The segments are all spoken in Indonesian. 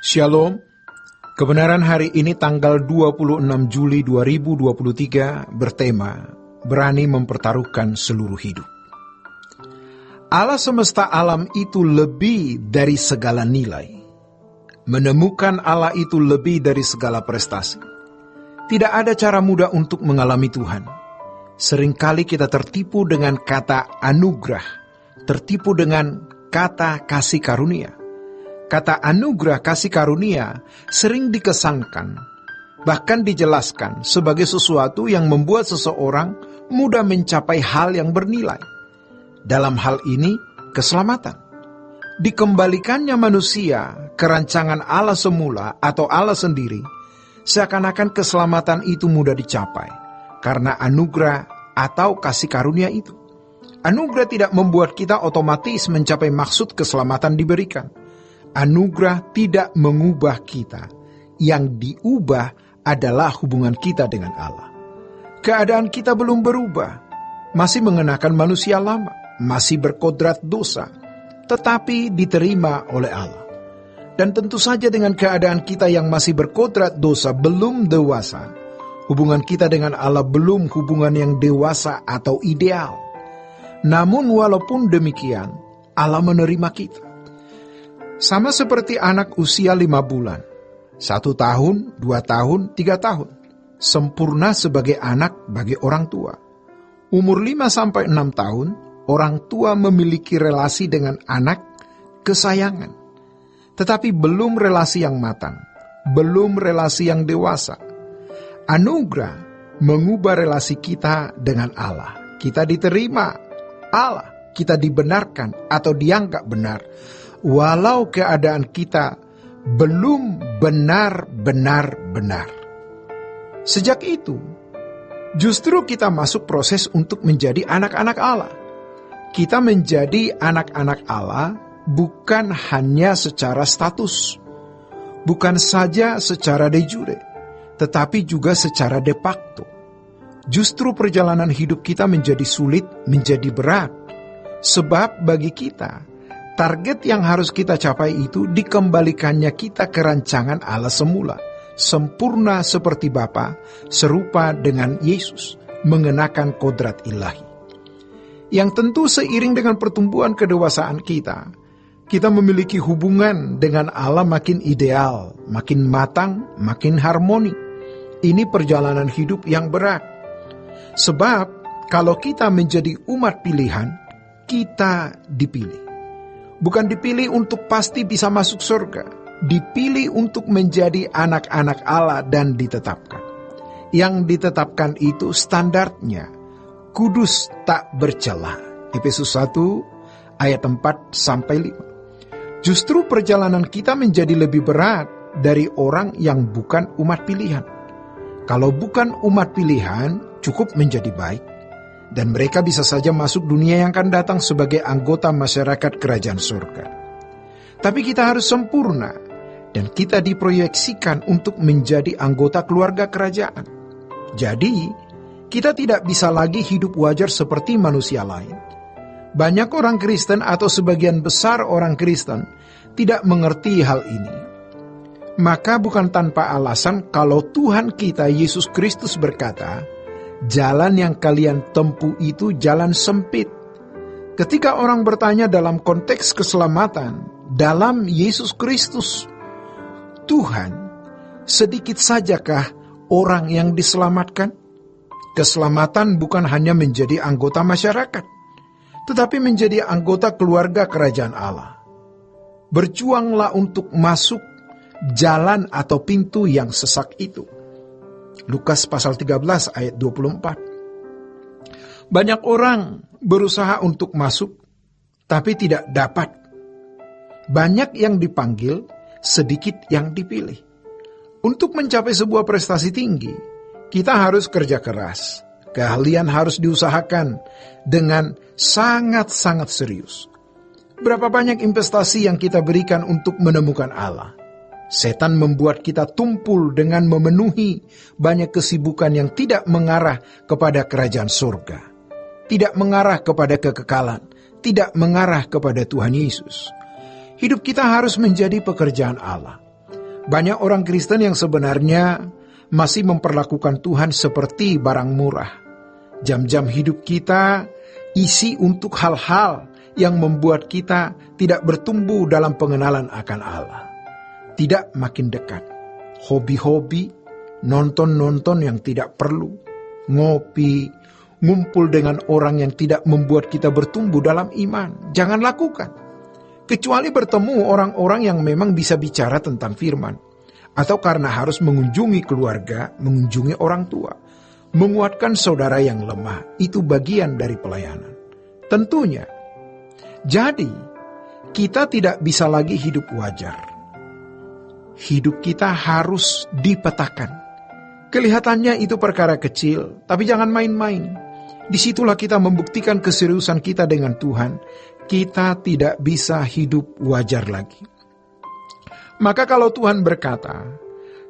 Shalom, kebenaran hari ini tanggal 26 Juli 2023 bertema, berani mempertaruhkan seluruh hidup. Allah semesta alam itu lebih dari segala nilai. Menemukan Allah itu lebih dari segala prestasi. Tidak ada cara mudah untuk mengalami Tuhan. Seringkali kita tertipu dengan kata anugerah, tertipu dengan kata kasih karunia. Kata anugerah kasih karunia sering dikesankan, bahkan dijelaskan sebagai sesuatu yang membuat seseorang mudah mencapai hal yang bernilai. Dalam hal ini, keselamatan. Dikembalikannya manusia ke rancangan Allah semula atau Allah sendiri, seakan-akan keselamatan itu mudah dicapai karena anugerah atau kasih karunia itu. Anugerah tidak membuat kita otomatis mencapai maksud keselamatan diberikan. Anugerah tidak mengubah kita. Yang diubah adalah hubungan kita dengan Allah. Keadaan kita belum berubah. Masih mengenakan manusia lama. Masih berkodrat dosa. Tetapi diterima oleh Allah. Dan tentu saja dengan keadaan kita yang masih berkodrat dosa belum dewasa. Hubungan kita dengan Allah belum hubungan yang dewasa atau ideal. Namun walaupun demikian, Allah menerima kita. Sama seperti anak usia 5 bulan, 1 tahun, 2 tahun, 3 tahun, sempurna sebagai anak bagi orang tua. Umur 5-6 tahun, orang tua memiliki relasi dengan anak kesayangan. Tetapi belum relasi yang matang, belum relasi yang dewasa. Anugerah mengubah relasi kita dengan Allah. Kita diterima Allah, kita dibenarkan atau dianggap benar. Walau keadaan kita belum benar-benar. Sejak itu, justru kita masuk proses untuk menjadi anak-anak Allah. Kita menjadi anak-anak Allah bukan hanya secara status, bukan saja secara de jure, tetapi juga secara de facto. Justru perjalanan hidup kita menjadi sulit, menjadi berat, sebab bagi kita, target yang harus kita capai itu dikembalikannya kita ke rancangan Allah semula. Sempurna seperti Bapa, serupa dengan Yesus, mengenakan kodrat ilahi. Yang tentu seiring dengan pertumbuhan kedewasaan kita memiliki hubungan dengan Allah makin ideal, makin matang, makin harmoni. Ini perjalanan hidup yang berat. Sebab kalau kita menjadi umat pilihan, kita dipilih. Bukan dipilih untuk pasti bisa masuk surga. Dipilih untuk menjadi anak-anak Allah dan ditetapkan. Yang ditetapkan itu standarnya kudus tak bercela. Efesus 1 ayat 4-5. Justru perjalanan kita menjadi lebih berat dari orang yang bukan umat pilihan. Kalau bukan umat pilihan, cukup menjadi baik. Dan mereka bisa saja masuk dunia yang akan datang sebagai anggota masyarakat kerajaan surga. Tapi kita harus sempurna, dan kita diproyeksikan untuk menjadi anggota keluarga kerajaan. Jadi, kita tidak bisa lagi hidup wajar seperti manusia lain. Banyak orang Kristen atau sebagian besar orang Kristen tidak mengerti hal ini. Maka bukan tanpa alasan kalau Tuhan kita Yesus Kristus berkata, jalan yang kalian tempuh itu jalan sempit. Ketika orang bertanya dalam konteks keselamatan, dalam Yesus Kristus, Tuhan, sedikit sajakah orang yang diselamatkan? Keselamatan bukan hanya menjadi anggota masyarakat, tetapi menjadi anggota keluarga kerajaan Allah. Berjuanglah untuk masuk jalan atau pintu yang sesak itu. Lukas pasal 13 ayat 24. Banyak orang berusaha untuk masuk, tapi tidak dapat. Banyak yang dipanggil, sedikit yang dipilih. Untuk mencapai sebuah prestasi tinggi, kita harus kerja keras. Keahlian harus diusahakan dengan sangat-sangat serius. Berapa banyak investasi yang kita berikan untuk menemukan Allah? Setan membuat kita tumpul dengan memenuhi banyak kesibukan yang tidak mengarah kepada kerajaan surga, tidak mengarah kepada kekekalan, tidak mengarah kepada Tuhan Yesus. Hidup kita harus menjadi pekerjaan Allah. Banyak orang Kristen yang sebenarnya masih memperlakukan Tuhan seperti barang murah. Jam-jam hidup kita isi untuk hal-hal yang membuat kita tidak bertumbuh dalam pengenalan akan Allah. Tidak makin dekat. Hobi-hobi, nonton-nonton yang tidak perlu, ngopi, ngumpul dengan orang yang tidak membuat kita bertumbuh dalam iman. Jangan lakukan. Kecuali bertemu orang-orang yang memang bisa bicara tentang firman. Atau karena harus mengunjungi keluarga, mengunjungi orang tua. Menguatkan saudara yang lemah, itu bagian dari pelayanan. Tentunya. Jadi, kita tidak bisa lagi hidup wajar. Hidup kita harus dipetakan. Kelihatannya itu perkara kecil, tapi jangan main-main. Disitulah kita membuktikan keseriusan kita dengan Tuhan. Kita tidak bisa hidup wajar lagi. Maka kalau Tuhan berkata,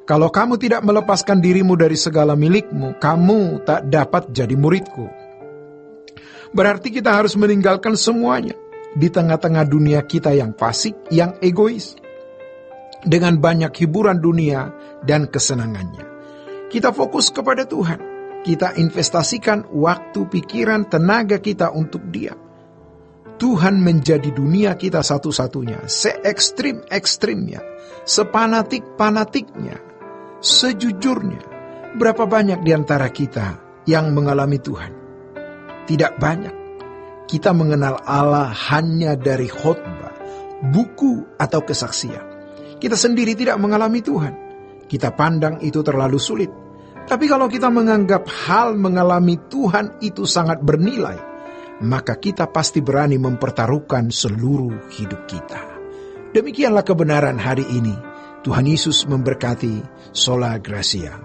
kalau kamu tidak melepaskan dirimu dari segala milikmu, kamu tak dapat jadi muridku. Berarti kita harus meninggalkan semuanya di tengah-tengah dunia kita yang fasik, yang egois. Dengan banyak hiburan dunia dan kesenangannya. Kita fokus kepada Tuhan. Kita investasikan waktu, pikiran, tenaga kita untuk Dia. Tuhan menjadi dunia kita satu-satunya, se-ekstrim-ekstrimnya, sepanatik-panatiknya, sejujurnya. Berapa banyak di antara kita yang mengalami Tuhan? Tidak banyak. Kita mengenal Allah hanya dari khotbah, buku, atau kesaksian. Kita sendiri tidak mengalami Tuhan. Kita pandang itu terlalu sulit. Tapi kalau kita menganggap hal mengalami Tuhan itu sangat bernilai, maka kita pasti berani mempertaruhkan seluruh hidup kita. Demikianlah kebenaran hari ini. Tuhan Yesus memberkati. Sola Gracia.